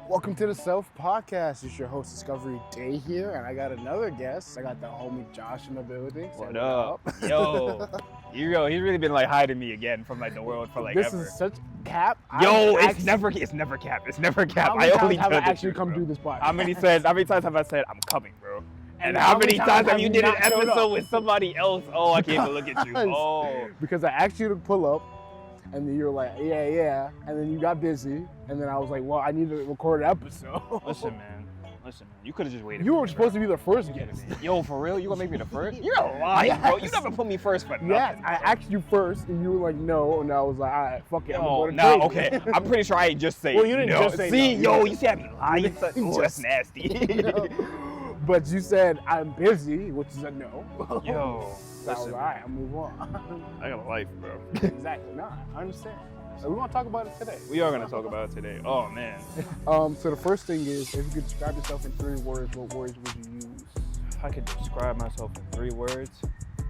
Welcome to the Self Podcast. It's your host, Discovery Day here, and I got another guest. I got the homie Josh in the building. What up? Yo, he's really been like hiding me again from like the world for like this ever. is such cap. Yo, it's never cap. It's never cap. How many I only times have I tell the actually truth, come bro. do this podcast? How many times have I said I'm coming, bro? And how many times have have you you did an not showed episode up? with somebody else? Oh, I can't even look at you. Oh, Because I asked you to pull up, and then you were like, yeah, and then you got busy, and then I was like, well, I need to record an episode. listen, man. You could have just waited. You were supposed to be the first guest. Yo, for real? You gonna make me the first? You're a liar, bro. You never put me first for nothing. Yes, I bro. asked you first, and you were like, no, and I was like, all right, fuck it, I'm Oh, going to nah, okay. I'm pretty sure I ain't just say Well, you didn't no. just say See, no. yo, you see how me lying? Oh, that's Just- nasty. No. But you said, I'm busy, which is a no. Yo, So I was listen, like, all right, I'll move on. I got a life, bro. Exactly, nah, I understand. So we want to talk about it today. We are gonna talk about it today. Oh man. So the first thing is, if you could describe yourself in 3 words, what words would you use? If I could describe myself in 3 words,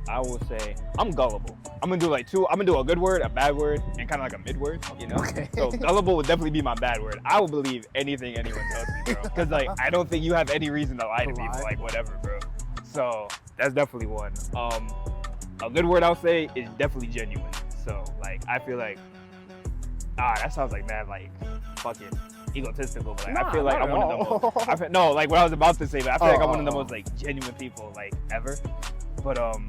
I will say I'm gullible. I'm gonna do like 2. I'm gonna do a good word, a bad word, and kind of like a mid word. You know. Okay. So gullible would definitely be my bad word. I will believe anything anyone tells me, bro. Because like I don't think you have any reason to lie to me for like whatever, bro. So that's definitely one. A good word I'll say is definitely genuine. So like I feel like that sounds like mad like fucking egotistical, but like I feel like I'm one of the most no, like what I was about to say, but I feel like I'm one of the most like genuine people like ever. But I don't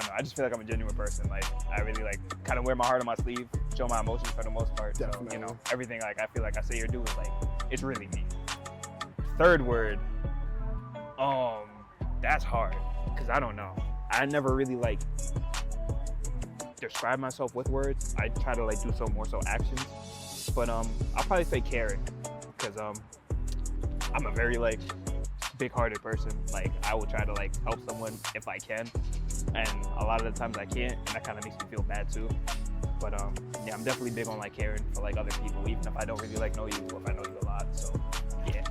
know, I just feel like I'm a genuine person. Like I really like kind of wear my heart on my sleeve, show my emotions for the most part. Definitely. So, you know, everything like I feel like I say or do is like it's really me. 3rd word, that's hard because I don't know. I never really like describe myself with words. I try to like do so more so actions. But I'll probably say caring, because I'm a very like big-hearted person. Like I will try to like help someone if I can, and a lot of the times I can't, and that kind of makes me feel bad too. But yeah, I'm definitely big on like caring for like other people, even if I don't really like know you, or if I know you a lot. So yeah.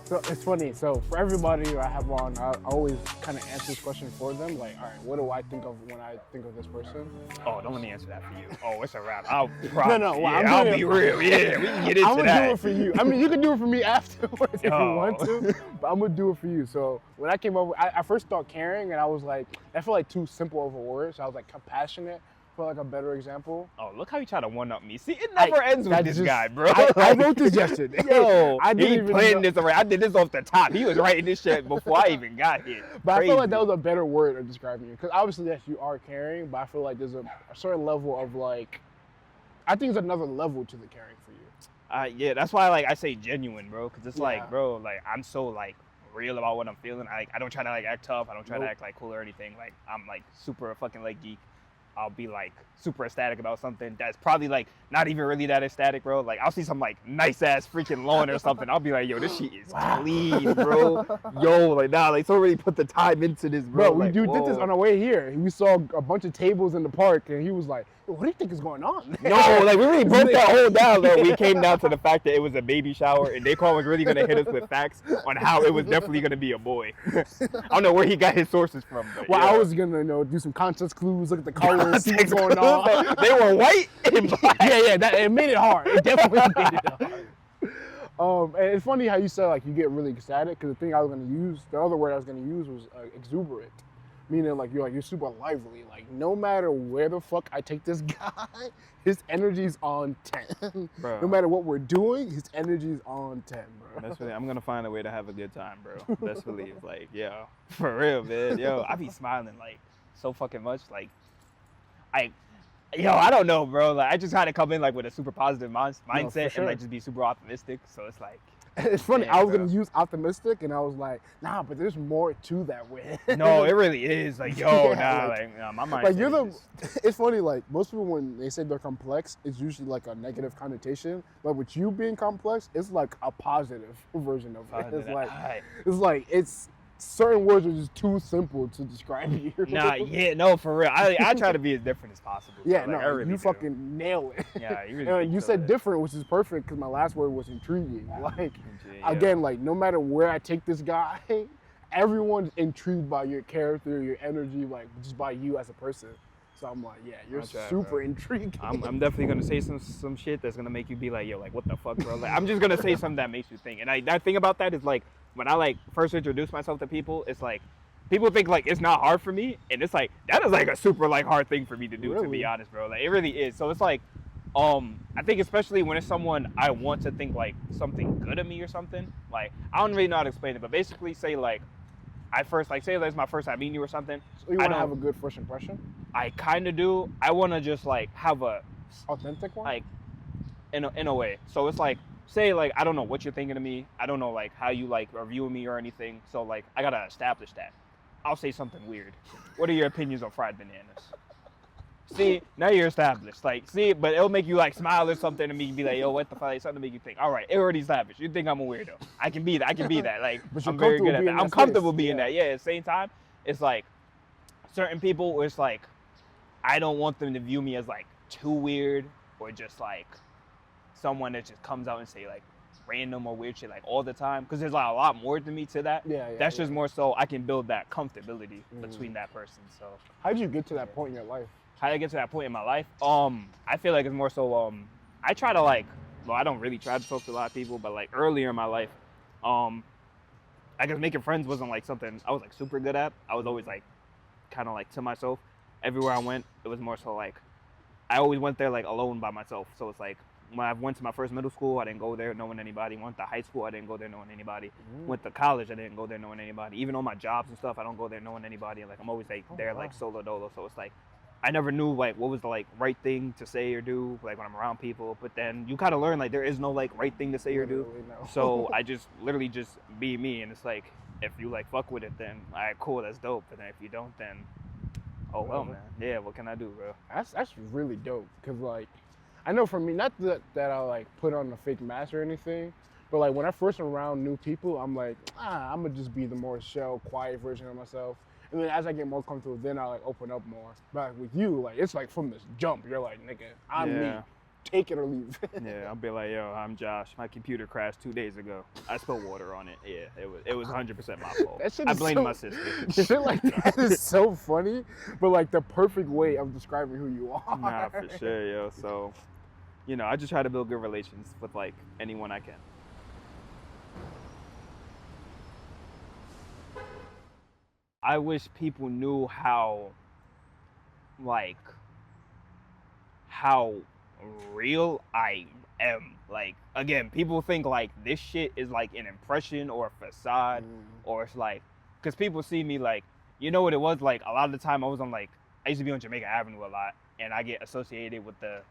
So it's funny. So for everybody who I have on, I always kind of answer this question for them. Like, all right, what do I think of when I think of this person? Oh, don't let me answer that for you. Oh, it's a wrap. I'll promise. No, well, yeah, I'll be real. Yeah, we can get into I'm gonna that. do it for you. I mean, you can do it for me afterwards if you Yo. want to, but I'm gonna do it for you. So when I came up with, I first thought caring, and I was like, I feel like too simple of a word. So I was like compassionate, for like a better example. Oh, look how you try to one-up me. See, it never ends with this guy, bro. I wrote this yesterday. Yo, I didn't he even planned know. this already. I did this off the top. He was writing this shit before I even got here. But I feel like Crazy. that was a better word of describing you. Because obviously, yes, you are caring, but I feel like there's a certain level of like, I think there's another level to the caring for you. Yeah, that's why like I say genuine, bro. Because it's Yeah. like, bro, like I'm so like real about what I'm feeling. I don't try to like act tough. I don't try Nope. to act like cool or anything. Like I'm like super fucking like geek. I'll be like super ecstatic about something that's probably like not even really that ecstatic, bro. Like I'll see some like nice ass freaking lawn or something. I'll be like, yo, this shit is clean, bro. Yo, like nah, like someone really put the time into this, bro. Bro, like, we did this whoa. on our way here. We saw a bunch of tables in the park, and he was like, what do you think is going on? No, like we really broke that whole down though. We came down to the fact that it was a baby shower, and Daquan was really gonna hit us with facts on how it was definitely gonna be a boy. I don't know where he got his sources from, but Well, yeah. I was gonna do some context clues, look at the colors, see what's going on. They were white and black. yeah, it made it hard. It definitely made it hard. And it's funny how you said like you get really ecstatic, because the thing I was gonna use, the other word I was gonna use was exuberant, meaning like you're super lively. Like no matter where the fuck I take this guy, his energy's on 10. Bro. No matter what we're doing, his energy's on 10, bro. Best believe I'm gonna find a way to have a good time, bro. Best believe, like, yo, for real, man. Yo, I be smiling like so fucking much, like, I don't know, bro. Like, I just kind of come in like with a super positive mindset sure. and like just be super optimistic. So it's like, It's funny. Yeah, I was bro. gonna use optimistic, and I was like, nah, but there's more to that word. no, it really is. Like, yo, Yeah, my mindset. like you're the. is It's funny. Like most people, when they say they're complex, it's usually like a negative connotation. But with you being complex, it's like a positive version of it. It's like it's certain words are just too simple to describe you. Nah, yeah, no, for real. I try to be as different as possible. Yeah, bro. Like, no, I really you do. fucking nail it. Yeah, you really And do you kill said it. different, which is perfect because my last word was intriguing. Like, Yeah. again, like no matter where I take this guy, everyone's intrigued by your character, your energy, like just by you as a person. So I'm like, yeah, you're I'll try, super bro. intriguing. I'm definitely gonna say some shit that's gonna make you be like, yo, like what the fuck, bro? Like I'm just gonna say something that makes you think. And that thing about that is like when I like first introduce myself to people, it's like people think like it's not hard for me, and it's like that is like a super like hard thing for me to do, to be honest, bro. Like it really is. So it's like I think especially when it's someone I want to think like something good of me or something. Like I don't really know how to explain it, but basically say like I first like say that's my first time meeting you or something. So you want to have a good first impression? I kind of do. I want to just like have a authentic one, like in a way. So it's like say like I don't know what you're thinking of me. I don't know like how you like are viewing me or anything. So like I gotta establish that. I'll say something weird. What are your opinions on fried bananas? See, now you're established. Like, see, but it'll make you like smile or something and me be like, yo, what the fuck? Like, something to make you think. All right, it already established. You think I'm a weirdo. I can be that. I can be that. Like, but I'm very good at that. I'm comfortable being that. Yeah, at the same time, it's like certain people, it's like, I don't want them to view me as like too weird or just like someone that just comes out and say like random or weird shit like all the time. Because there's like a lot more to me to that. That's just more so I can build that comfortability between that person. So how did you get to that point in your life? How did I get to that point in my life? I feel like it's more so I try to like, well, I don't really try to talk to a lot of people, but like earlier in my life, I guess making friends wasn't like something I was like super good at. I was always like kind of like to myself. Everywhere I went, it was more so like I always went there like alone by myself. So it's like when I went to my first middle school, I didn't go there knowing anybody. Went to high school, I didn't go there knowing anybody. Went to college, I didn't go there knowing anybody. Even on my jobs and stuff, I don't go there knowing anybody. Like I'm always like there like solo dolo. So it's like I never knew like what was the like right thing to say or do like when I'm around people. But then you kind of learn like there is no like right thing to say or do. No. So I just literally just be me, and it's like if you like fuck with it, then all right, cool, that's dope. And then if you don't, then oh well, man. Yeah, what can I do, bro? That's really dope. Cause like I know for me, not that I like put on a fake mask or anything, but like when I first around new people, I'm like, I'm gonna just be the more shell, quiet version of myself. And then as I get more comfortable, then I like open up more. But with you, like it's like from this jump, you're like, nigga, I'm me. Take it or leave. Yeah, I'll be like, yo, I'm Josh. My computer crashed 2 days ago. I spilled water on it. Yeah, it was 100% my fault. I blame my sister. Shit like that is so funny, but like the perfect way of describing who you are. Nah, for sure, yo. So, you know, I just try to build good relations with like anyone I can. I wish people knew how real I am. Like, again, people think like this shit is like an impression or a facade, or it's like, because people see me like, you know what it was? Like, a lot of the time I used to be on Jamaica Avenue a lot, and I get associated with the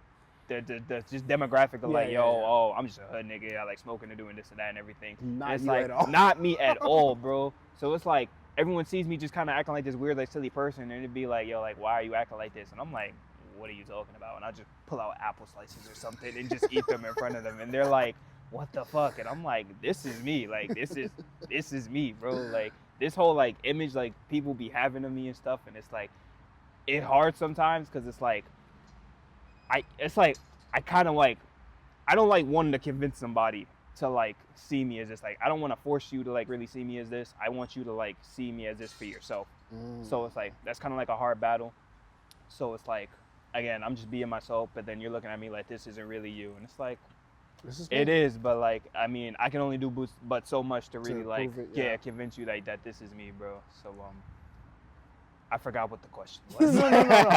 just demographic of oh, I'm just a hood nigga. I like smoking and doing this and that and everything. Not you like, at all. Not me at all, bro. So it's like, everyone sees me just kind of acting like this weird, like silly person, and it'd be like, yo, like, why are you acting like this? And I'm like, what are you talking about? And I just pull out apple slices or something and just eat them in front of them. And they're like, what the fuck? And I'm like, this is me. Like, this is me, bro. Like, this whole, like, image, like, people be having of me and stuff. And it's like, it's hard sometimes because it's like, I kind of like, I don't like wanting to convince somebody to like see me as this. Like, I don't want to force you to like really see me as this. I want you to like see me as this for yourself. So it's like, that's kind of like a hard battle. So it's like, again, I'm just being myself, but then you're looking at me like this isn't really you. And it's like, it is, but like, I mean, I can only do but so much to really like, convince you like that this is me, bro. So I forgot what the question was. No.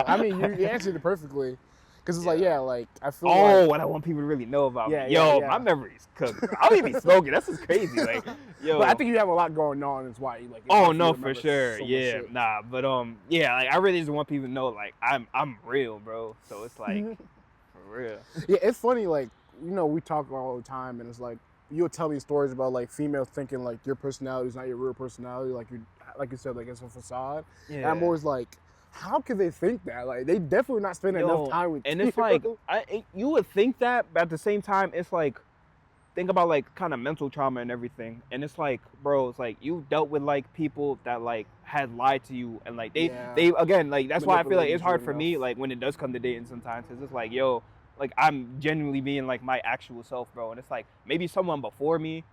I mean, you answered it perfectly. Because it's like, like, I feel what I want people to really know about me. My memory's cooked. Bro. I don't even be smoking. That's just crazy. Like, yo. But I think you have a lot going on. That's why you like. Oh, no, for sure. So nah. But, like, I really just want people to know, like, I'm real, bro. So it's like, for real. Yeah, it's funny, like, you know, we talk all the time, and it's like, you'll tell me stories about, like, females thinking, like, your personality is not your real personality. Like you said, like, it's a facade. Yeah. And I'm always like, how could they think that? Like, they definitely not spending enough time with you. And it's like, you would think that, but at the same time, it's like, think about like kind of mental trauma and everything. And it's like, bro, it's like you dealt with like people that like had lied to you, and like they again, like that's why I feel like it's hard for me, like when it does come to dating sometimes, because it's like, yo, like I'm genuinely being like my actual self, bro. And it's like maybe someone before me,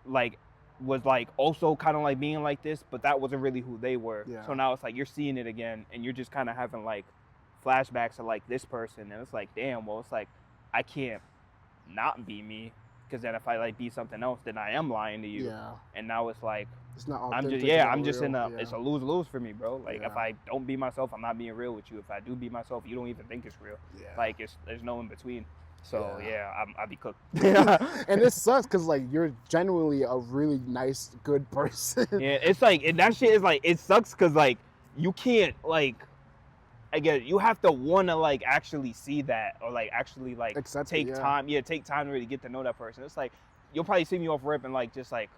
like, was like also kind of like being like this, but that wasn't really who they were. So now it's like you're seeing it again, and you're just kind of having like flashbacks of like this person, and it's like, damn, well, it's like I can't not be me, because then if I like be something else, then I am lying to you. Yeah. And now it's like It's not I'm authentic. I'm just in it's a lose-lose for me, bro. Like if Yeah. I don't be myself, I'm not being real with you. If I do be myself, you don't even think it's real. Yeah. Like there's no in between. So I'll be cooked. And it sucks because like you're genuinely a really nice, good person. Yeah, it's like, and that shit is like, it sucks because like you can't like, I get it, you have to want to like actually see that, or like actually like take time to really get to know that person. It's like you'll probably see me off rip and like just like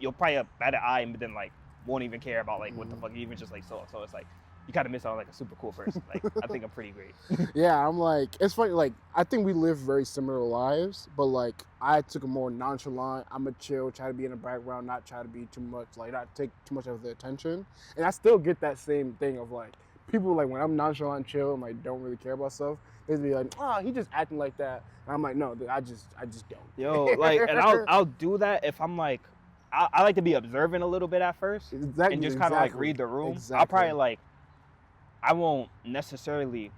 you'll probably have bat an eye, but then like won't even care about like what the fuck you even just like saw. So it's like you kind of miss out on like a super cool person. Like I think I'm pretty great. Yeah, I'm like, it's funny, like I think we live very similar lives, but like I took a more nonchalant, I'm a chill, try to be in the background, not try to be too much, like not take too much of the attention. And I still get that same thing of like people like when I'm nonchalant, chill, and like don't really care about stuff, they'd be like, oh, he just acting like that. And I'm like, no, I just don't. Yo, like, and I'll do that if I'm like, I like to be observant a little bit at first, and just kind of like read the room. I'll probably like, I won't necessarily.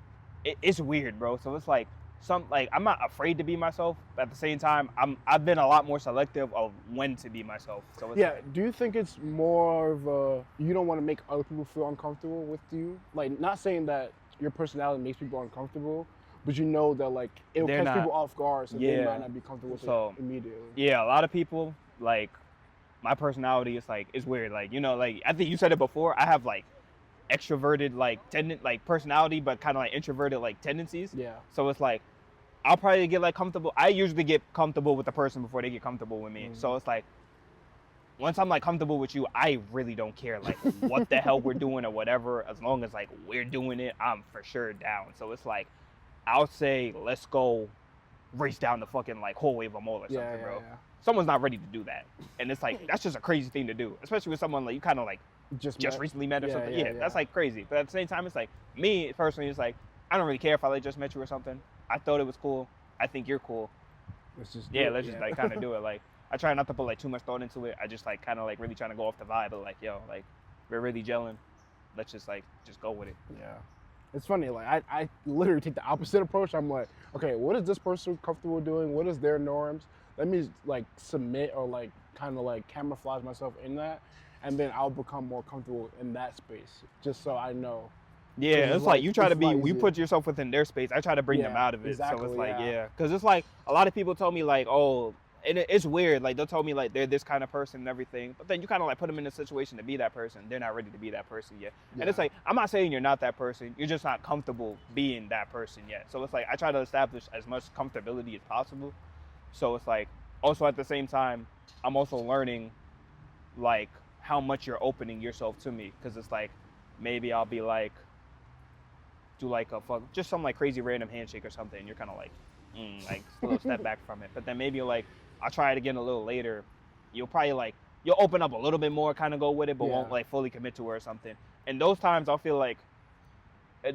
It's weird, bro. So it's like I'm not afraid to be myself, but at the same time, I've been a lot more selective of when to be myself. So it's like, do you think it's more of a you don't want to make other people feel uncomfortable with you? Like, not saying that your personality makes people uncomfortable, but you know that like it'll catch people off guard, so they might not be comfortable with it immediately. Yeah, a lot of people like my personality is like, it's weird. Like, you know, like I think you said it before. I have like extroverted like personality, but kind of like introverted like tendencies. Yeah. So it's like I'll probably get like comfortable. I usually get comfortable with the person before they get comfortable with me. So it's like once I'm like comfortable with you, I really don't care like what the hell we're doing or whatever. As long as like we're doing it, I'm for sure down. So it's like I'll say, let's go race down the fucking like hallway of a mall or something, bro. Yeah. Someone's not ready to do that, and it's like that's just a crazy thing to do, especially with someone like you kind of like just recently met or something. Yeah, that's like crazy. But at the same time, it's like me personally, it's like I don't really care if I like just met you or something. I thought it was cool. I think you're cool. Let's just just like kind of do it. Like I try not to put like too much thought into it. I just like kind of like really trying to go off the vibe of like, yo, like we're really gelling. Let's just go with it. Yeah. It's funny, like I literally take the opposite approach. I'm like, okay, what is this person comfortable doing? What is their norms? Let me like submit or like kind of like camouflage myself in that, and then I'll become more comfortable in that space, just so I know. Yeah, it's like you try to be, you put yourself within their space. I try to bring them out of it. Exactly, so it's like, because it's like a lot of people tell me like, oh, and it's weird. Like they'll tell me like they're this kind of person and everything, but then you kind of like put them in a situation to be that person. They're not ready to be that person yet. And it's like, I'm not saying you're not that person. You're just not comfortable being that person yet. So it's like, I try to establish as much comfortability as possible. So it's like, also at the same time, I'm also learning like how much you're opening yourself to me. Cause it's like, maybe I'll be like, do like just some like crazy random handshake or something. And you're kind of like, like a little step back from it. But then maybe like, I'll try it again a little later. You'll probably like, you'll open up a little bit more, kind of go with it, but won't like fully commit to it or something. And those times I'll feel like,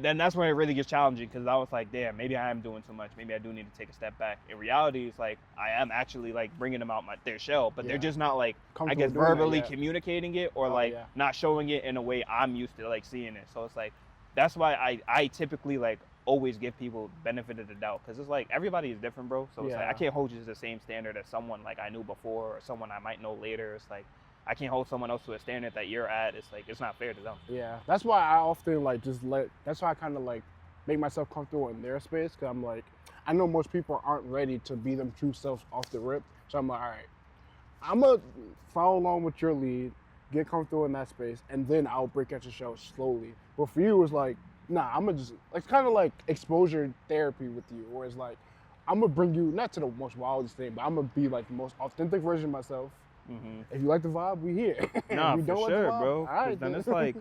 then that's when it really gets challenging, because I was like, damn, maybe I am doing too much. Maybe I do need to take a step back. In reality, it's like, I am actually like bringing them out their shell, but they're just not like, I guess, verbally communicating it or not showing it in a way I'm used to like seeing it. So it's like, that's why I typically like always give people benefit of the doubt, because it's like everybody is different, bro. So it's like I can't hold you to the same standard as someone like I knew before or someone I might know later. It's like I can't hold someone else to a standard that you're at. It's like it's not fair to them. Yeah, that's why I often like that's why I kind of like make myself comfortable in their space, because I'm like, I know most people aren't ready to be them true selves off the rip. So I'm like, all right, I'm gonna follow along with your lead, get comfortable in that space, and then I'll break out your shell slowly. But for you, it's like, nah, I'm gonna just, it's kind of like exposure therapy with you, where it's like, I'm gonna bring you, not to the most wildest thing, but I'm gonna be like the most authentic version of myself. If you like the vibe, we here. Nah, we for don't sure, like the vibe, bro. all right, then it's like,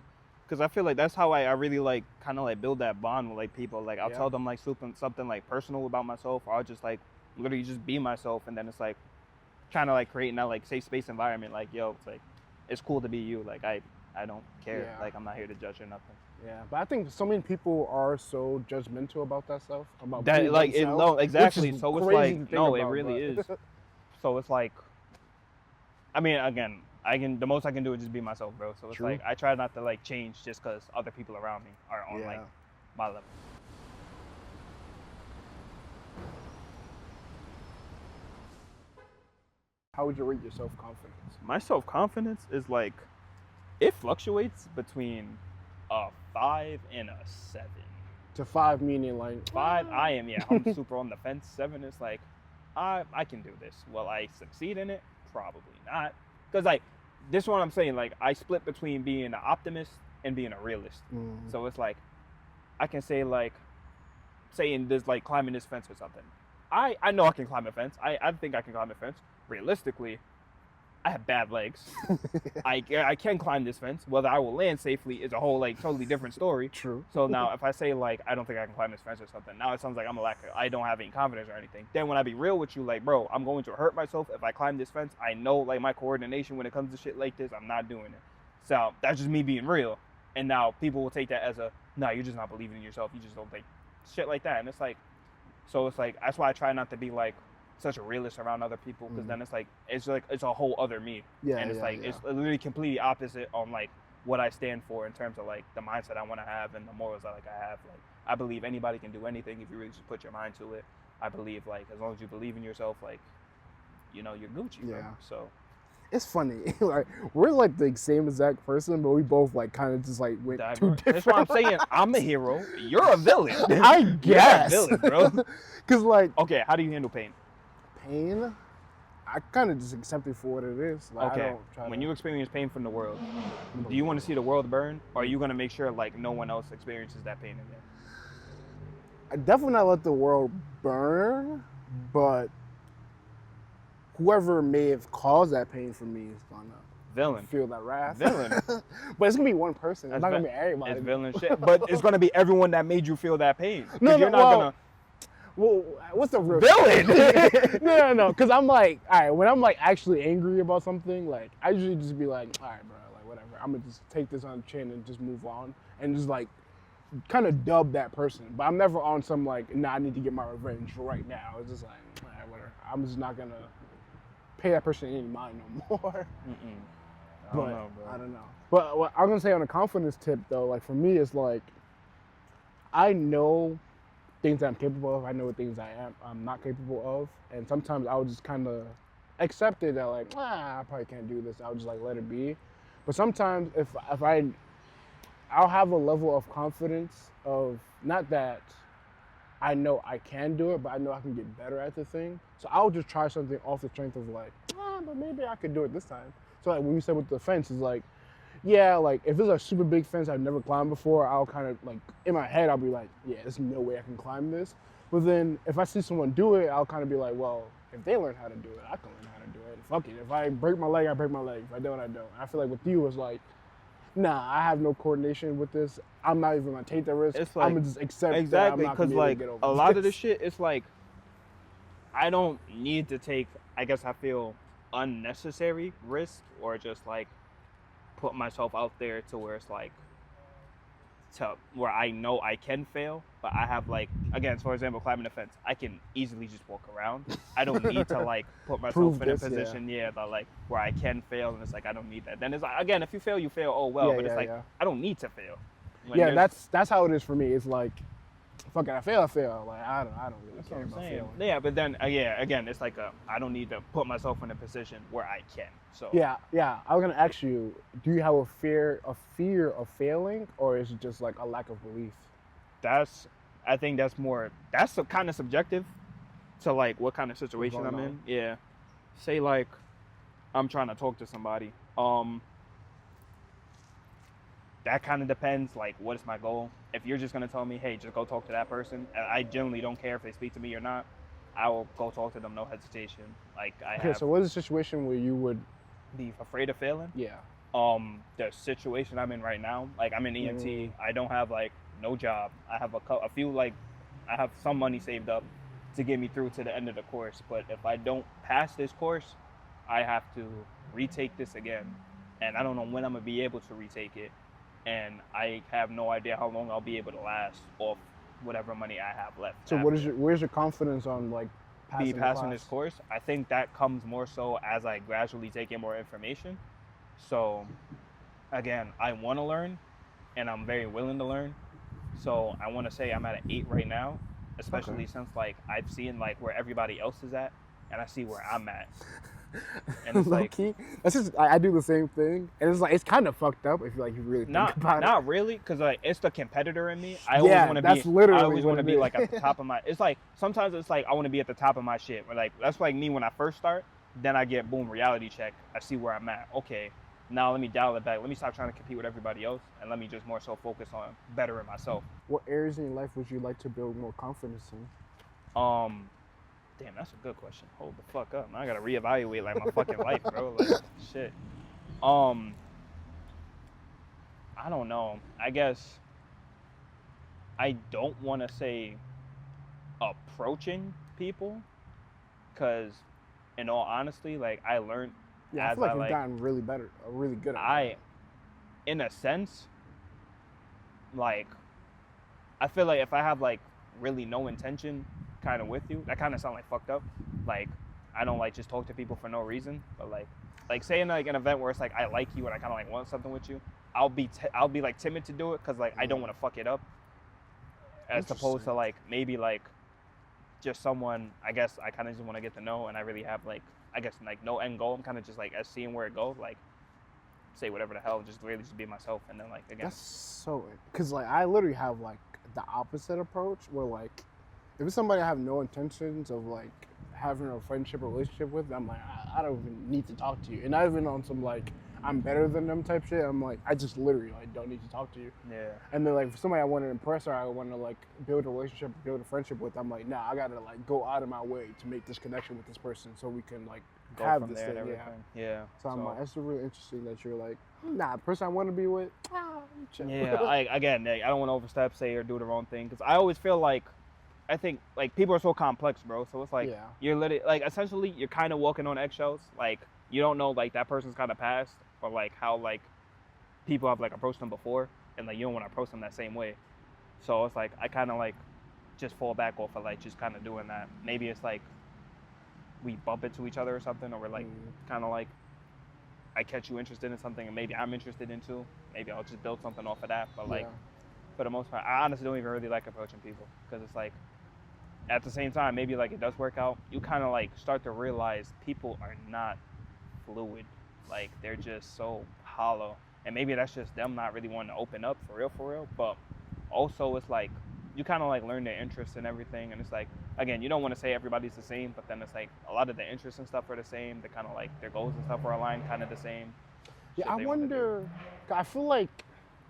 because I feel like that's how I really like kind of like build that bond with like people. Like I'll tell them like something like personal about myself, or I'll just like literally just be myself, and then it's like kind of like creating that like safe space environment. Like, yo, it's like, it's cool to be you. Like I don't care. Like I'm not here to judge or nothing. Yeah, but I think so many people are so judgmental about that stuff. About that, like, exactly. So it's like, no, it really is. So it's like, I mean, again, the most I can do is just be myself, bro. So it's like, I try not to like change just because other people around me are on like my level. How would you rate your self-confidence? My self-confidence is like, it fluctuates between a 5 and a 7. To 5 meaning like 5, I'm super on the fence. 7 is like, I can do this. Will I succeed in it? Probably not. Because like, this is what I'm saying. Like, I split between being an optimist and being a realist. So it's like, I can say like, saying this, like climbing this fence or something. I know I can climb a fence. I think I can climb a fence. Realistically, I have bad legs. I can climb this fence. Whether I will land safely is a whole like totally different story. True. So now if I say like I don't think I can climb this fence or something, now it sounds like I'm a lacker. I don't have any confidence or anything. Then when I be real with you, like bro, I'm going to hurt myself if I climb this fence. I know like my coordination when it comes to shit like this, I'm not doing it. So that's just me being real. And now people will take that as a no, you're just not believing in yourself. You just don't think shit like that. And it's like, so it's like that's why I try not to be like such a realist around other people, because then it's like it's a whole other me. And it's it's literally completely opposite on like what I stand for in terms of like the mindset I want to have and the morals that like I have. Like I believe anybody can do anything if you really just put your mind to it. I believe like as long as you believe in yourself, like you know you're Gucci. Bro. So it's funny. Like we're like the same exact person, but we both like kind of just like went too different. That's why I'm saying I'm a hero. You're a villain. I guess. You're a villain, bro. Because like, okay, how do you handle pain? Pain, I kind of just accept it for what it is. Like, okay, when you experience pain from the world, do you want to see the world burn, or are you going to make sure like no one else experiences that pain again? I definitely not let the world burn, but whoever may have caused that pain for me is gonna feel that wrath. Villain. But it's gonna be one person. It's not gonna be everybody. It's villain shit. But it's gonna be everyone that made you feel that pain. No, you're not gonna. Well, what's the real villain? No. Because I'm like, all right, when I'm like actually angry about something, like I usually just be like, all right, bro, like whatever. I'm gonna just take this on the chin and just move on and just like kind of dub that person. But I'm never on some like, nah, I need to get my revenge right now. It's just like, all right, whatever. I'm just not gonna pay that person any mind no more. I don't know, bro. I don't know. But what I'm gonna say on a confidence tip though, like for me, it's like I know things that I'm capable of. I know things I'm not capable of, and sometimes I'll just kind of accept it that like, I probably can't do this. I'll just like let it be. But sometimes if I'll have a level of confidence of not that I know I can do it, but I know I can get better at the thing. So I'll just try something off the strength of like, but maybe I could do it this time. So like when you said with the fence, it's like, yeah, like if it's a super big fence I've never climbed before, I'll kind of like, in my head, I'll be like, yeah, there's no way I can climb this. But then if I see someone do it, I'll kind of be like, well, if they learn how to do it, I can learn how to do it. Fuck it. If I break my leg, I break my leg. If I don't, I don't. I feel like with you, it's like, nah, I have no coordination with this. I'm not even gonna take the risk. It's like, I'm gonna just accept exactly, that I'm not gonna be like able to get over a lot of this shit, it's like I don't need to take, I guess I feel, unnecessary risk or just like put myself out there to where it's like to where I know I can fail, but I have like, again, for example, climbing a fence, I can easily just walk around. I don't need to like put myself in a position, that like where I can fail, and it's like I don't need that. Then it's like, again, if you fail, you fail. Oh well, but it's like I don't need to fail. When that's how it is for me. It's like, fuck it, I fail. Like I don't really care about failing. Yeah, but then again, it's like I don't need to put myself in a position where I can. So yeah. I was gonna ask you, do you have a fear of failing, or is it just like a lack of belief? I think that's kind of subjective to like what kind of situation I'm in. Yeah, say like I'm trying to talk to somebody. That kind of depends, like, what is my goal? If you're just going to tell me, hey, just go talk to that person, and I generally don't care if they speak to me or not, I will go talk to them, no hesitation. Like, so what is a situation where you would be afraid of failing? Yeah. The situation I'm in right now, like, I'm in EMT. I don't have, like, no job. I have I have some money saved up to get me through to the end of the course. But if I don't pass this course, I have to retake this again. And I don't know when I'm going to be able to retake it. And I have no idea how long I'll be able to last off whatever money I have left. So where's your confidence on like passing this course? I think that comes more so as I gradually take in more information. So again, I want to learn and I'm very willing to learn. So I want to say I'm at an 8 right now, especially since like I've seen like where everybody else is at, and I see where I'm at. And it's Low like, key, that's just I do the same thing, and it's like it's kind of fucked up if you really think about it. Not really, because like it's the competitor in me. I Yeah, always want to that's be. literally I always what want to it be is. like at the top of my. It's like sometimes it's like I want to be at the top of my shit. But like that's like me when I first start. Then I get boom reality check. I see where I'm at. Okay, now let me dial it back. Let me stop trying to compete with everybody else, and let me just more so focus on bettering myself. What areas in your life would you like to build more confidence in? Damn, that's a good question. Hold the fuck up. Now I gotta reevaluate like my fucking life, bro. Like shit. I don't know. I guess I don't want to say approaching people, because in all honesty, like I learned Yeah, I as feel like I you've like gotten really good at I in a sense, like I feel like if I have like really no intention kind of with you, that kind of sound like fucked up. Like I don't like just talk to people for no reason, but like say in like an event where it's like I like you and I kind of like want something with you, I'll be like timid to do it because like I don't want to fuck it up, as opposed to like maybe like just someone I guess I kind of just want to get to know, and I really have like I guess like no end goal. I'm kind of just like seeing where it goes, like say whatever the hell, just really just be myself, and then like again. That's so, because like I literally have like the opposite approach where like if it's somebody I have no intentions of like having a friendship or relationship with, I'm like I don't even need to talk to you, and not even on some like I'm better than them type shit. I'm like I just literally like don't need to talk to you. Yeah. And then like for somebody I want to impress or I want to like build a relationship, build a friendship with, I'm like nah, I gotta like go out of my way to make this connection with this person so we can like Go have from this there thing. and everything. Yeah. So I'm like, that's really interesting that you're like, nah, the person I want to be with, chill. Yeah, like again, like, I don't want to overstep, say or do the wrong thing, because I always feel like, I think like people are so complex, bro. So it's like you're literally like essentially you're kind of walking on eggshells. Like you don't know like that person's kind of past or like how like people have like approached them before, and like you don't want to approach them that same way. So it's like I kind of like just fall back off of like just kind of doing that. Maybe it's like we bump into each other or something, or we're like kind of like I catch you interested in something and maybe I'm interested in too. Maybe I'll just build something off of that. But like for the most part, I honestly don't even really like approaching people, because it's like at the same time, maybe like it does work out. You kind of like start to realize people are not fluid. Like they're just so hollow, and maybe that's just them not really wanting to open up for real. But also it's like you kind of like learn their interests and everything, and it's like again, you don't want to say everybody's the same, but then it's like a lot of the interests and stuff are the same. They kind of like their goals and stuff are aligned, kind of the same. Yeah, I wonder. I feel like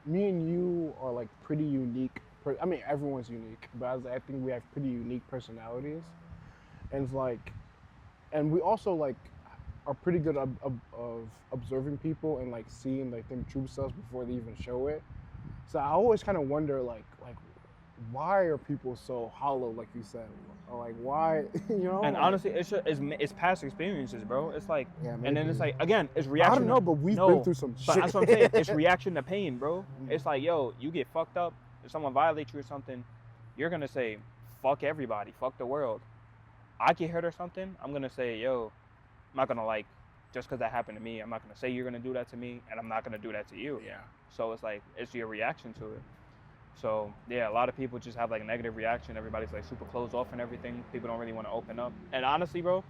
me and you are like pretty unique. I mean, everyone's unique, but I think we have pretty unique personalities, and it's like, and we also like are pretty good of observing people and like seeing like their true selves before they even show it. So I always kind of wonder like why are people so hollow, like you said, or like why, you know? And honestly, it's past experiences, bro. It's like, and then it's like again, it's reaction. I don't know, but we've been through some shit. That's what I'm saying. It's reaction to pain, bro. It's like, yo, you get fucked up. If someone violates you or something, you're gonna say, fuck everybody, fuck the world. I get hurt or something, I'm gonna say, yo, I'm not gonna like, just because that happened to me, I'm not gonna say you're gonna do that to me, and I'm not gonna do that to you. Yeah. So it's like, it's your reaction to it. So yeah, a lot of people just have like a negative reaction. Everybody's like super closed off and everything. People don't really want to open up. And honestly, bro,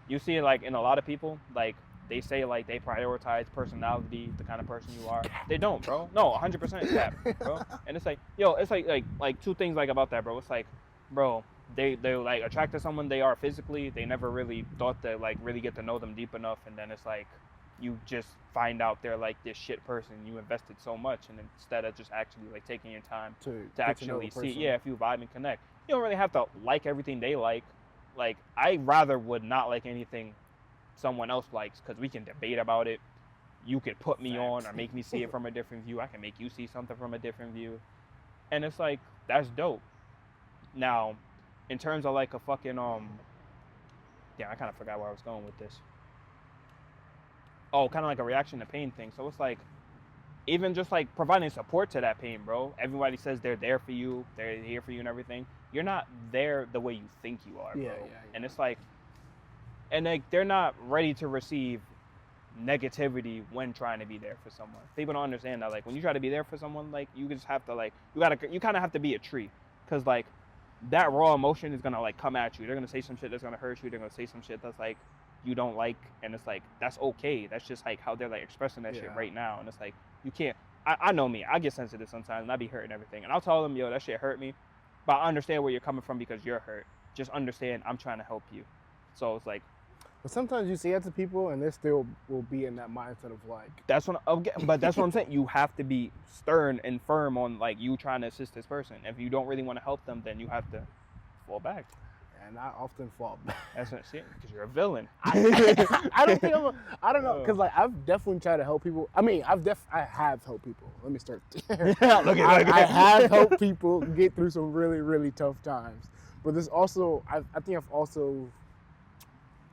you see it like in a lot of people, like they say like they prioritize personality, the kind of person you are. They don't, bro. No, 100% is that, bro. And it's like, yo, it's like two things like about that, bro. It's like, bro, they like attract to someone they are physically. They never really thought to like really get to know them deep enough, and then it's like you just find out they're like this shit person. You invested so much, and instead of just actually like taking your time to actually see, if you vibe and connect, you don't really have to like everything they like. Like I rather would not like anything someone else likes, because we can debate about it. You could put me on or make me see it from a different view. I can make you see something from a different view, and it's like that's dope. Now, in terms of like a fucking I kind of forgot where I was going with this. Oh, kind of like a reaction to pain thing. So it's like, even just like providing support to that pain, bro. Everybody says they're there for you, they're here for you and everything. You're not there the way you think you are, bro. Yeah. And it's like, and like they're not ready to receive negativity when trying to be there for someone. People don't understand that, like, when you try to be there for someone, like, you just have to, like, you kind of have to be a tree, because, like, that raw emotion is gonna, like, come at you. They're gonna say some shit that's gonna hurt you. They're gonna say some shit that's, like, you don't like, and it's like, that's okay. That's just, like, how they're, like, expressing that shit right now, and it's like, you can't. I know me. I get sensitive sometimes, and I be hurting everything, and I'll tell them, yo, that shit hurt me, but I understand where you're coming from because you're hurt. Just understand, I'm trying to help you. So it's like, but sometimes you say that to people, and they still will be in that mindset of like. but that's what I'm saying. You have to be stern and firm on, like, you trying to assist this person. If you don't really want to help them, then you have to fall back. And I often fall back. That's what I'm saying, because you're a villain. I don't think I don't know, because, like, I've definitely tried to help people. I mean, I have helped people. Let me start there. I have helped people get through some really, really tough times. But there's also, I think I've also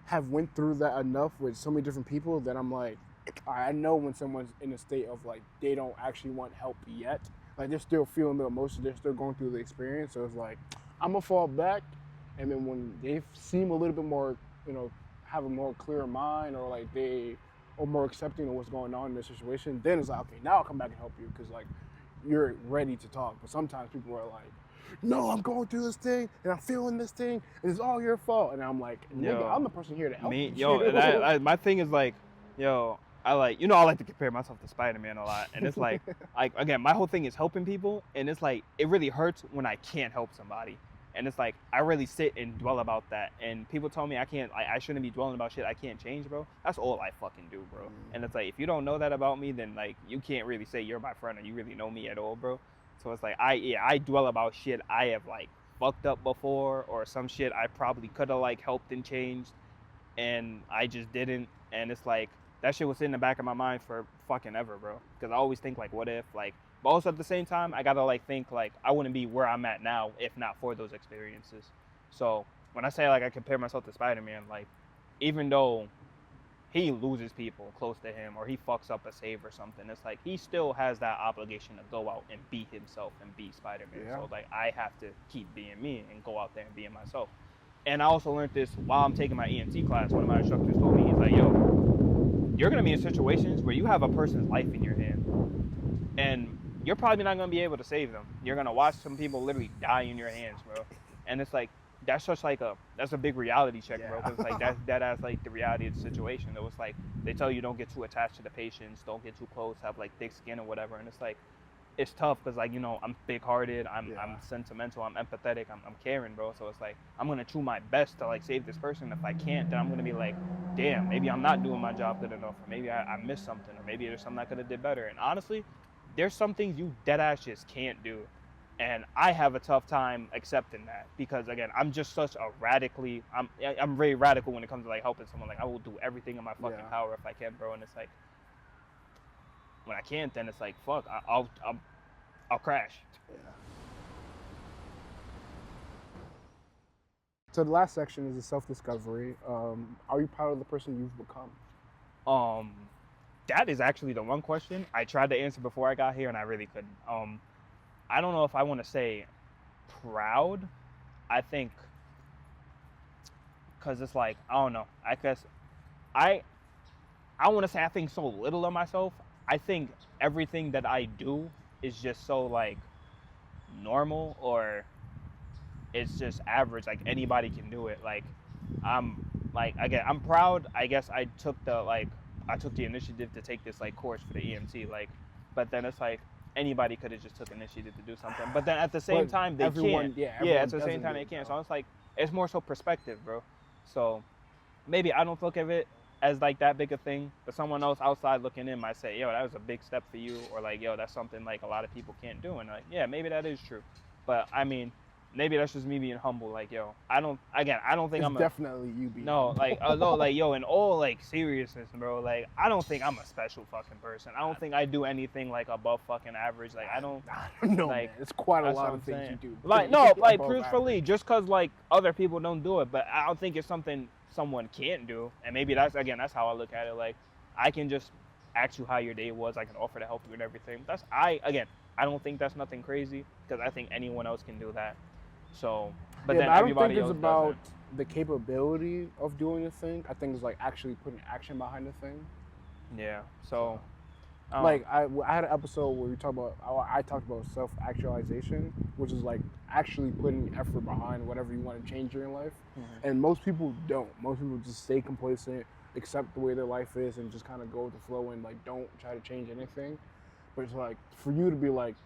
have went through that enough with so many different people that I'm like, I know when someone's in a state of, like, they don't actually want help yet. Like, they're still feeling the emotion. They're still going through the experience. So it's like, I'm going to fall back. And then when they seem a little bit more, you know, have a more clear mind, or like they are more accepting of what's going on in their situation, then it's like, okay, now I'll come back and help you, because, like, you're ready to talk. But sometimes people are like, no, I'm going through this thing and I'm feeling this thing and it's all your fault. And I'm like, nigga, I'm the person here to help you. Yo, my thing is, like, yo, I like to compare myself to Spider-Man a lot. And it's like, again, my whole thing is helping people. And it's like, it really hurts when I can't help somebody. And it's like, I really sit and dwell about that. And people tell me I shouldn't be dwelling about shit I can't change, bro. That's all I fucking do, bro. And it's like, if you don't know that about me, then, like, you can't really say you're my friend or you really know me at all, bro. So it's like, I dwell about shit I have, like, fucked up before, or some shit I probably could have, like, helped and changed, and I just didn't. And it's like, that shit was in the back of my mind for fucking ever, bro. Because I always think, like, what if, like, but also at the same time, I gotta, like, think, like, I wouldn't be where I'm at now if not for those experiences. So when I say, like, I compare myself to Spider-Man, like, even though he loses people close to him, or he fucks up a save or something, it's like, he still has that obligation to go out and be himself and be Spider-Man. Yeah. So, like, I have to keep being me and go out there and being myself. And I also learned this while I'm taking my EMT class. One of my instructors told me, he's like, yo, you're gonna be in situations where you have a person's life in your hand, and you're probably not gonna be able to save them. You're gonna watch some people literally die in your hands, bro. And it's like, that's just like that's a big reality check, bro. Because it's like, that's like the reality of the situation. It was like, they tell you don't get too attached to the patients, don't get too close, have, like, thick skin or whatever. And it's like, it's tough because, like, you know, I'm big-hearted, I'm sentimental, I'm empathetic, I'm caring, bro. So it's like, I'm gonna do my best to, like, save this person. If I can't, then I'm gonna be like, damn, maybe I'm not doing my job good enough, or maybe I missed something, or maybe there's something I could have did better. And honestly, there's some things you deadass just can't do. And I have a tough time accepting that, because, again, I'm just such a I'm very radical when it comes to, like, helping someone. Like, I will do everything in my fucking power if I can, bro. And it's like, when I can't, then it's like, fuck, I'll crash. Yeah. So the last section is the self-discovery. Are you proud of the person you've become? That is actually the one question I tried to answer before I got here, and I really couldn't. I don't know if I want to say proud. I think, because it's like, I don't know. I guess I want to say I think so little of myself. I think everything that I do is just so, like, normal, or it's just average. Like, anybody can do it. Like, again, I'm proud. I guess I took the initiative to take this, like, course for the EMT, like, but then it's like, anybody could have just took initiative to do something. But then at the same time, they can't. At the same time, they can't. So it's like, it's more so perspective, bro. So maybe I don't look at it as, like, that big a thing, but someone else outside looking in might say, yo, that was a big step for you, or, like, yo, that's something, like, a lot of people can't do. And, like, yeah, maybe that is true. But I mean, maybe that's just me being humble. Like, yo, I don't think it's definitely you being no, like, no, like, yo, in all, like, seriousness, bro, like, I don't think I'm a special fucking person. I don't think I do anything, like, above fucking average. Like, I don't know, like, man. It's quite a lot of things you do. Like, no, like, truthfully, just because, like, other people don't do it, but I don't think it's something someone can't do. And maybe that's how I look at it. Like, I can just ask you how your day was. I can offer to help you and everything. I don't think that's nothing crazy, because I think anyone else can do that. So, but then I everybody don't think it's about doesn't. the capability of doing a thing. I think it's, like, actually putting action behind the thing. Yeah. So, like I had an episode where we talked about I talked about self-actualization, which is like actually putting effort behind whatever you want to change in your life. And most people don't. Most people just stay complacent, accept the way their life is, and just kind of go with the flow and like don't try to change anything. But it's like for you to be like,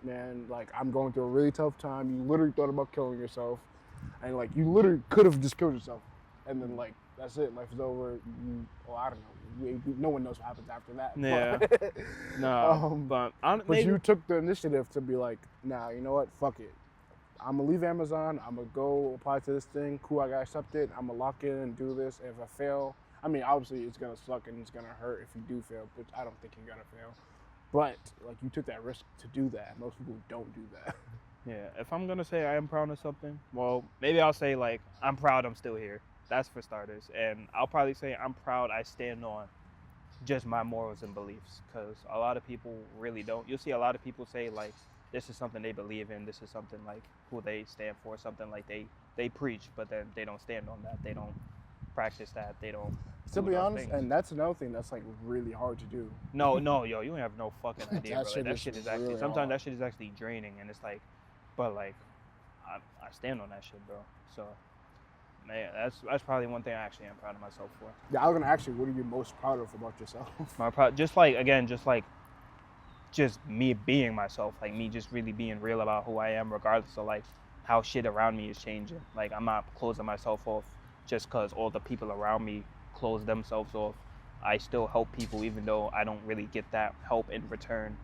man, like I'm going through a really tough time. You literally thought about killing yourself, and like you literally could have just killed yourself, and then like that's it. Life is over. Well, I don't know. No one knows what happens after that. Yeah. But, no. But you took the initiative to be like, nah, you know what? Fuck it. I'm gonna leave Amazon. I'm gonna go apply to this thing. Cool, I got accepted. I'm gonna lock in and do this. If I fail, I mean, obviously it's gonna suck and it's gonna hurt if you do fail, but I don't think you're gonna fail. But like you took that risk to do that. Most people don't do that. Yeah. If I'm gonna say I am proud of something, well, maybe I'll say like I'm proud I'm still here. That's for starters. And I'll probably say I'm proud I stand on just my morals and beliefs, because a lot of people really don't. You'll see a lot of people say like this is something they believe in, this is something like who they stand for, something like they preach, but then they don't stand on that, they don't practice that, they don't to be honest, and that's another thing that's like really hard to do. No, yo, you have no fucking idea, bro. That shit is actually really sometimes hard. That shit is actually draining, and it's like, but like I stand on that shit, bro. So man, that's probably one thing I actually am proud of myself for. Yeah, I was gonna ask you, what are you most proud of about yourself? Just me being myself, like me just really being real about who I am, regardless of like how shit around me is changing. Like I'm not closing myself off just because all the people around me close themselves off. I still help people even though I don't really get that help in return.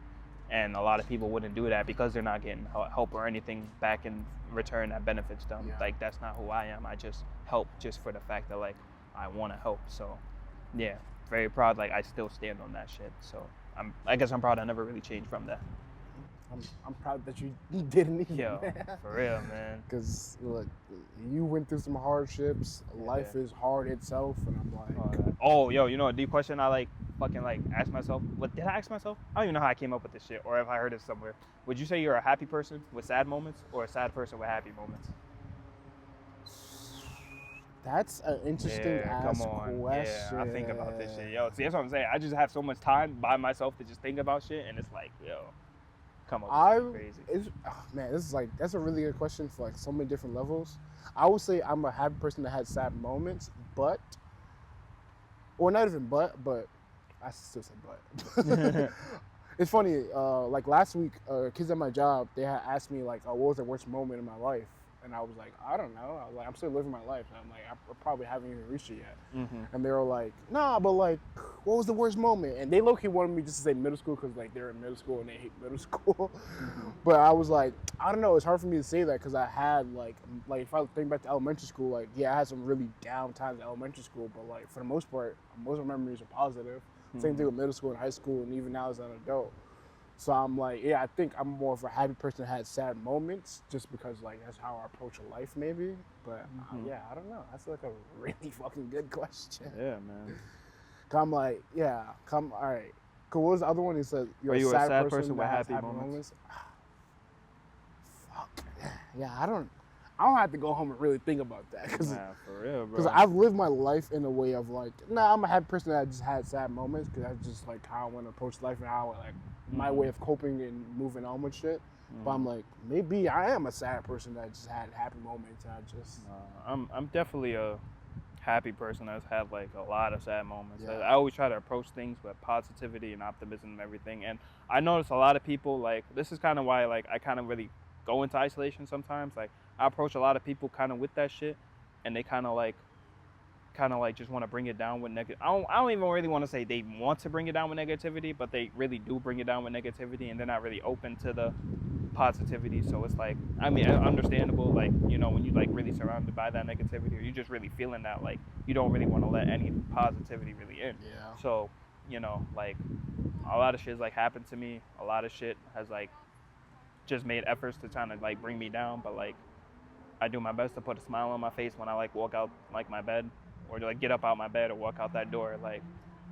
And a lot of people wouldn't do that because they're not getting help or anything back in return that benefits them. Yeah. Like that's not who I am. I just help just for the fact that like I want to help. So yeah, very proud. Like I still stand on that shit. So I guess I'm proud I never really changed from that. I'm proud that you didn't either. Yo, for real, man. Because look, you went through some hardships. Life is hard itself, and I'm like, yo, you know a deep question I like fucking like ask myself. What did I ask myself? I don't even know how I came up with this shit, or if I heard it somewhere. Would you say you're a happy person with sad moments, or a sad person with happy moments? That's an interesting question. Yeah, I think about this shit. Yo, see, that's what I'm saying. I just have so much time by myself to just think about shit, and it's like, yo. Crazy. Man, this is like that's a really good question for like so many different levels. I would say I'm a happy person that had sad moments, but not even but I still say but. It's funny. Like last week, kids at my job they had asked me like, what was the worst moment in my life? And I was like, I don't know. I was like, I'm still living my life. And I'm like, I probably haven't even reached it yet. Mm-hmm. And they were like, nah, but like, what was the worst moment? And they low-key wanted me just to say middle school because like they're in middle school and they hate middle school. Mm-hmm. But I was like, I don't know. It's hard for me to say that because I had like if I think back to elementary school, like yeah, I had some really down times in elementary school, but like for the most part, most of my memories are positive. Mm-hmm. Same thing with middle school and high school, and even now as an adult. So I'm like, yeah, I think I'm more of a happy person that had sad moments just because like that's how I approach life maybe. But yeah, I don't know. That's like a really fucking good question. Yeah, man. I'm like, yeah, all right. Cool. What was the other one? He said, you're a sad person with happy moments. Fuck. Yeah, I don't have to go home and really think about that. Nah, for real, bro. Because I've lived my life in a way of like, I'm a happy person that just had sad moments because that's just like how I want to approach life and how like my way of coping and moving on with shit. Mm-hmm. But I'm like, maybe I am a sad person that just had happy moments. And I just. I'm definitely a happy person that's had like a lot of sad moments. Yeah. I always try to approach things with positivity and optimism and everything. And I notice a lot of people like this is kind of why like I kind of really go into isolation sometimes. Like I approach a lot of people kind of with that shit, and they kind of like just want to bring it down with negative. I don't even really want to say they want to bring it down with negativity, but they really do bring it down with negativity, and they're not really open to the positivity. So it's like, I mean, understandable. Like, you know, when you like really surrounded by that negativity, or you just really feeling that, like you don't really want to let any positivity really in. Yeah. So, you know, like a lot of shit has like happened to me. A lot of shit has like just made efforts to try to like bring me down, but like I do my best to put a smile on my face when I like walk out like my bed, or to like get up out my bed or walk out that door. Like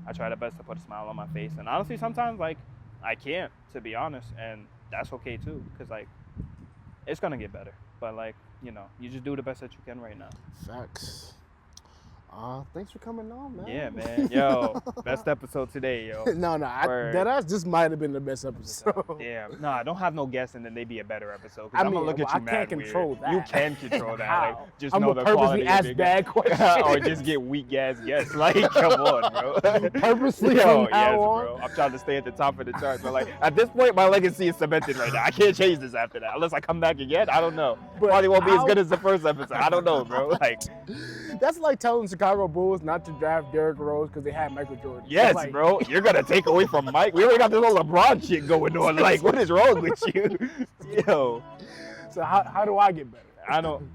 I try the best to put a smile on my face, and honestly sometimes like I can't, to be honest, and that's okay too, because like it's gonna get better, but like, you know, you just do the best that you can right now. Facts. Thanks for coming on, man. Yeah, man. Yo, best episode today, yo. No, this might have been the best episode. Damn. No, I don't have no guess, and then they be a better episode. I I'm mean, gonna look at you I mad can't control weird. that. You can control that. How? Like, just I'm know gonna the purposely quality ask of bad questions. or just get weak ass guests. Like, come on, bro. Purposely Yo, from now yes, on? bro. I'm trying to stay at the top of the charts, but like at this point, my legacy is cemented right now. I can't change this after that unless I come back again. I don't know. But Probably won't be as how- good as the first episode. I don't know, bro. Like, That's like telling Chicago Bulls not to draft Derrick Rose because they had Michael Jordan. yes, Like, bro. You're gonna take away from Mike. We already got this whole LeBron shit going on. Like, what is wrong with you, yo? So how do I get better? I don't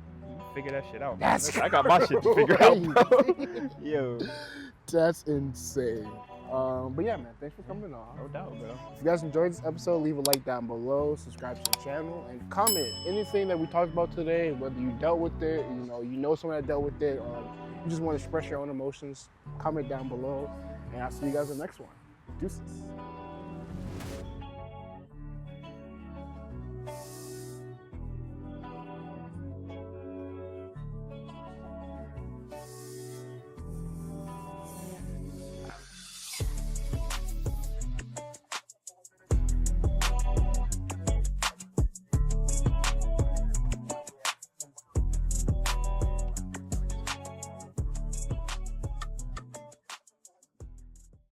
figure that shit out. Man. That's I got my shit to figure out, bro. crazy. Yo, That's insane. But yeah, man, thanks for coming on. no doubt, bro. If you guys enjoyed this episode, leave a like down below, subscribe to the channel, and comment anything that we talked about today, whether you dealt with it, you know someone that dealt with it, or you just want to express your own emotions, comment down below, and I'll see you guys in the next one. Deuces.